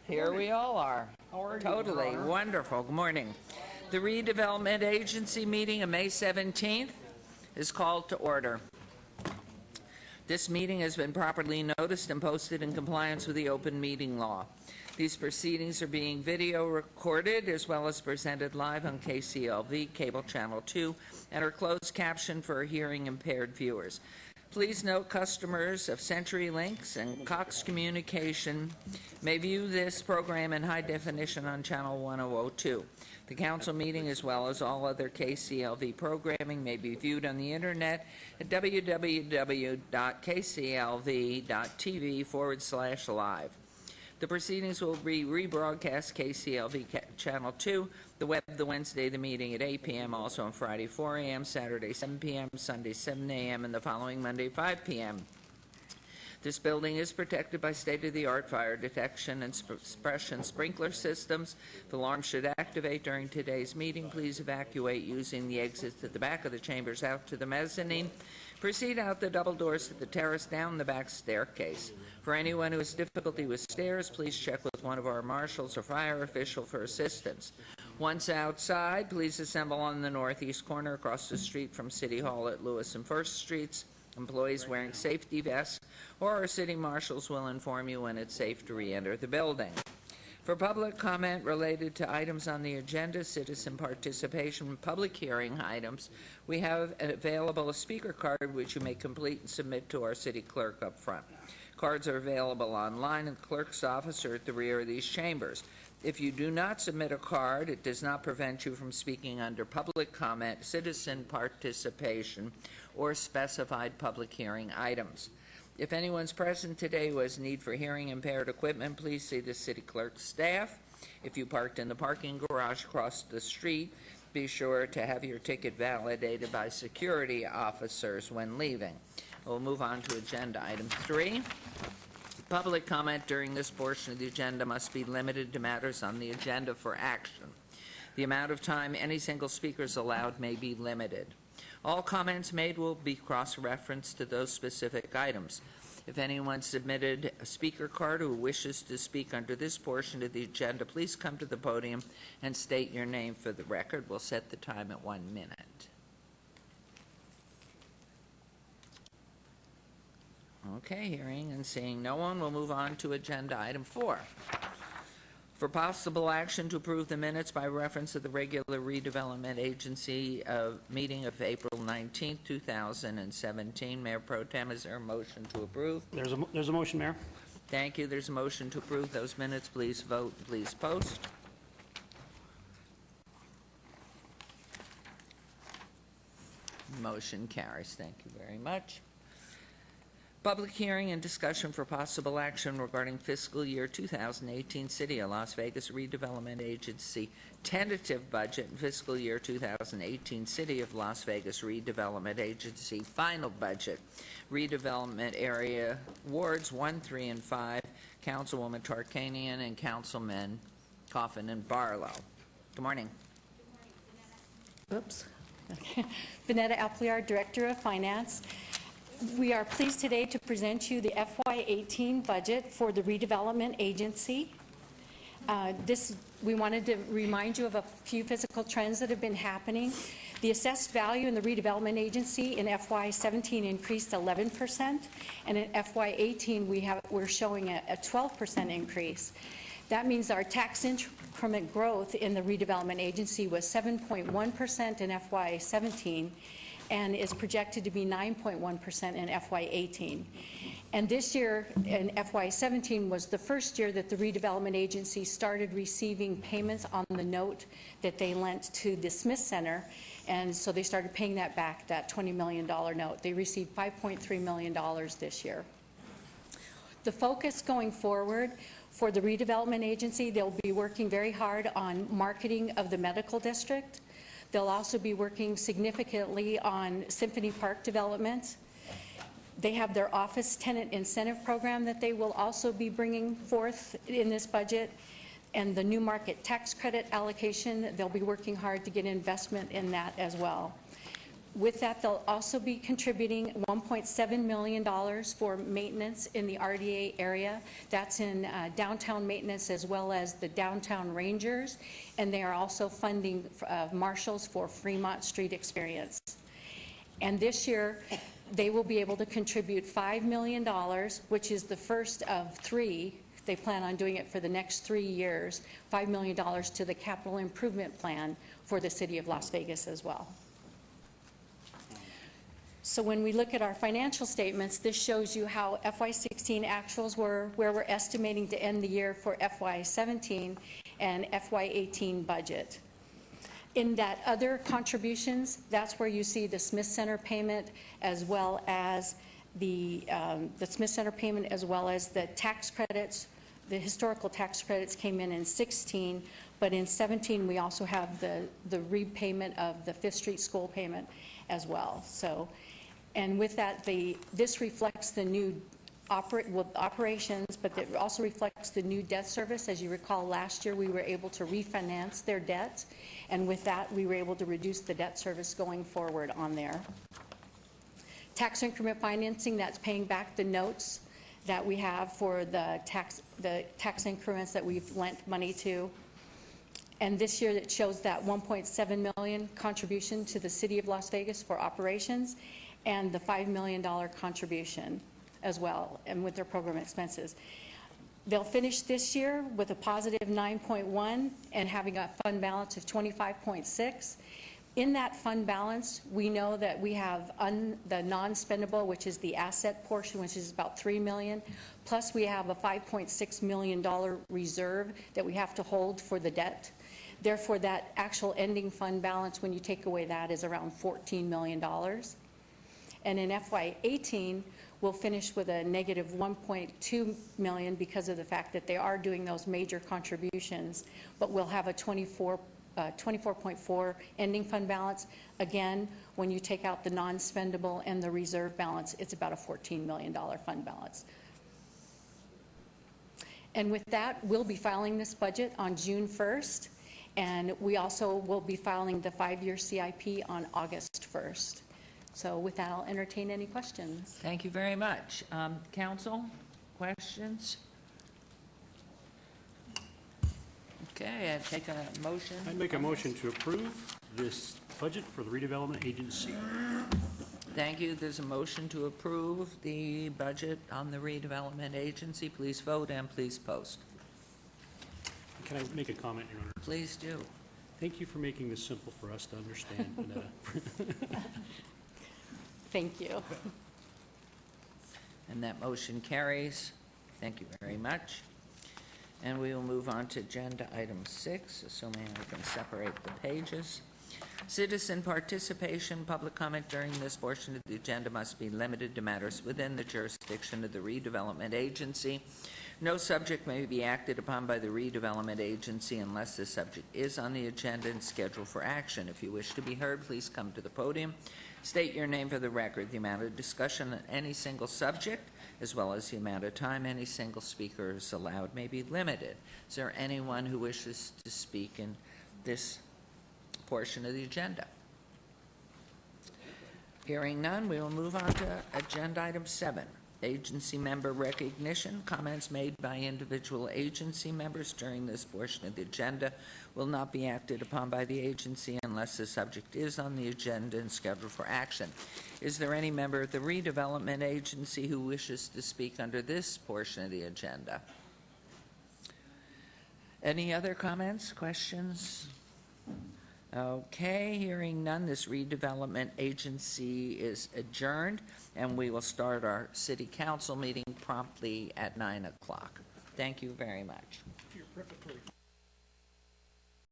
Here we all are. How are you, Totally Your Honor? wonderful. Good morning. The Redevelopment Agency meeting of May 17th is called to order. This meeting has been properly noticed and posted in compliance with the open meeting law. These proceedings are being video recorded as well as presented live on KCLV, Cable Channel 2, and are closed captioned for hearing impaired viewers. Please note customers of CenturyLinks and Cox Communication may view this program in high definition on Channel 1002. The council meeting, as well as all other KCLV programming, may be viewed on the internet at www.kclv.tv/live. The proceedings will be rebroadcast KCLV Channel 2, the web the Wednesday, the meeting at 8 p.m., also on Friday 4 a.m., Saturday 7 p.m., Sunday 7 a.m., and the following Monday 5 p.m. This building is protected by state-of-the-art fire detection and suppression sprinkler systems. If alarms should activate during today's meeting, please evacuate using the exits at the back of the chambers out to the mezzanine. Proceed out the double doors to the terrace, down the back staircase. For anyone who has difficulty with stairs, please check with one of our marshals or fire official for assistance. Once outside, please assemble on the northeast corner across the street from City Hall at Lewis and First Streets. Employees wearing safety vests or our city marshals will inform you when it's safe to re-enter the building. For public comment related to items on the agenda, citizen participation, and public hearing items, we have available a speaker card which you may complete and submit to our city clerk up front. Cards are available online in the clerk's office or at the rear of these chambers. If you do not submit a card, it does not prevent you from speaking under public comment, citizen participation, or specified public hearing items. If anyone's present today who has need for hearing impaired equipment, please see the city clerk's staff. If you parked in the parking garage across the street, be sure to have your ticket validated by security officers when leaving. We'll move on to agenda item 3. Public comment during this portion of the agenda must be limited to matters on the agenda for action. The amount of time any single speaker is allowed may be limited. All comments made will be cross-referenced to those specific items. If anyone submitted a speaker card who wishes to speak under this portion of the agenda, please come to the podium and state your name for the record. We'll set the time at 1 minute. Okay, hearing and seeing no one, we'll move on to agenda item 4. For possible action to approve the minutes by reference to the regular Redevelopment Agency meeting of April 19, 2017. Mayor Pro Tem, is there a motion to approve? There's a motion, Mayor. Thank you. There's a motion to approve those minutes. Please vote. Please post. Motion carries. Thank you very much. Public hearing and discussion for possible action regarding fiscal year 2018 City of Las Vegas Redevelopment Agency tentative budget and fiscal year 2018 City of Las Vegas Redevelopment Agency final budget. Redevelopment area wards 1, 3, and 5. Councilwoman Tarkanian and Councilmen Coffin and Barlow. Good morning. Oops. Okay. Vanetta Appleyard, Director of Finance. We are pleased today to present you the FY18 budget for the Redevelopment Agency. We wanted to remind you of a few physical trends that have been happening. The assessed value in the Redevelopment Agency in FY17 increased 11%, and in FY18 we're showing a 12% increase. That means our tax increment growth in the Redevelopment Agency was 7.1% in FY17 and is projected to be 9.1% in FY18. And this year in FY17 was the first year that the Redevelopment Agency started receiving payments on the note that they lent to the Smith Center, and so they started paying that back, that $20 million note. They received $5.3 million this year. The focus going forward for the Redevelopment Agency, they'll be working very hard on marketing of the medical district. They'll also be working significantly on Symphony Park development. They have their office tenant incentive program that they will also be bringing forth in this budget, and the new market tax credit allocation, they'll be working hard to get investment in that as well. With that, they'll also be contributing $1.7 million for maintenance in the RDA area. That's in downtown maintenance as well as the downtown rangers, and they are also funding marshals for Fremont Street Experience. And this year, they will be able to contribute $5 million, which is the first of 3. They plan on doing it for the next 3 years, $5 million to the capital improvement plan for the city of Las Vegas as well. So when we look at our financial statements, this shows you how FY16 actuals were, where we're estimating to end the year for FY17 and FY18 budget. In that other contributions, that's where you see the Smith Center payment as well as the Smith Center payment as well as the tax credits. The historical tax credits came in 16, but in 17 we also have the repayment of the Fifth Street School payment as well. So, and with that, this reflects the new operations, but it also reflects the new debt service. As you recall, last year we were able to refinance their debt, and with that we were able to reduce the debt service going forward on there. Tax increment financing, that's paying back the notes that we have for the tax increments that we've lent money to. And this year it shows that $1.7 million contribution to the city of Las Vegas for operations, and the $5 million contribution as well, and with their program expenses. They'll finish this year with a positive 9.1 and having a fund balance of 25.6. In that fund balance, we know that we have the non-spendable, which is the asset portion, which is about $3 million, plus we have a $5.6 million reserve that we have to hold for the debt. Therefore, that actual ending fund balance, when you take away that, is around $14 million. And in FY18, we'll finish with a negative $1.2 million because of the fact that they are doing those major contributions, but we'll have a 24.4 ending fund balance. Again, when you take out the non-spendable and the reserve balance, it's about a $14 million fund balance. And with that, we'll be filing this budget on June 1st, and we also will be filing the 5-year CIP on August 1st. So with that, I'll entertain any questions. Thank you very much. Council, questions? Okay, I take a motion. I make a motion to approve this budget for the redevelopment agency. Thank you. There's a motion to approve the budget on the redevelopment agency. Please vote and please post. Can I make a comment, Your Honor? Please do. Thank you for making this simple for us to understand, Vanetta. Thank you. And that motion carries. Thank you very much. And we will move on to agenda item 6, assuming I can separate the pages. Citizen participation. Public comment during this portion of the agenda must be limited to matters within the jurisdiction of the redevelopment agency. No subject may be acted upon by the redevelopment agency unless the subject is on the agenda and scheduled for action. If you wish to be heard, please come to the podium. State your name for the record. The amount of discussion on any single subject, as well as the amount of time any single speaker is allowed, may be limited. Is there anyone who wishes to speak in this portion of the agenda? Hearing none, we will move on to agenda item 7. Agency member recognition. Comments made by individual agency members during this portion of the agenda will not be acted upon by the agency unless the subject is on the agenda and scheduled for action. Is there any member of the redevelopment agency who wishes to speak under this portion of the agenda? Any other comments, questions? Okay, hearing none, this redevelopment agency is adjourned, and we will start our city council meeting promptly at 9 o'clock. Thank you very much. You're perfectly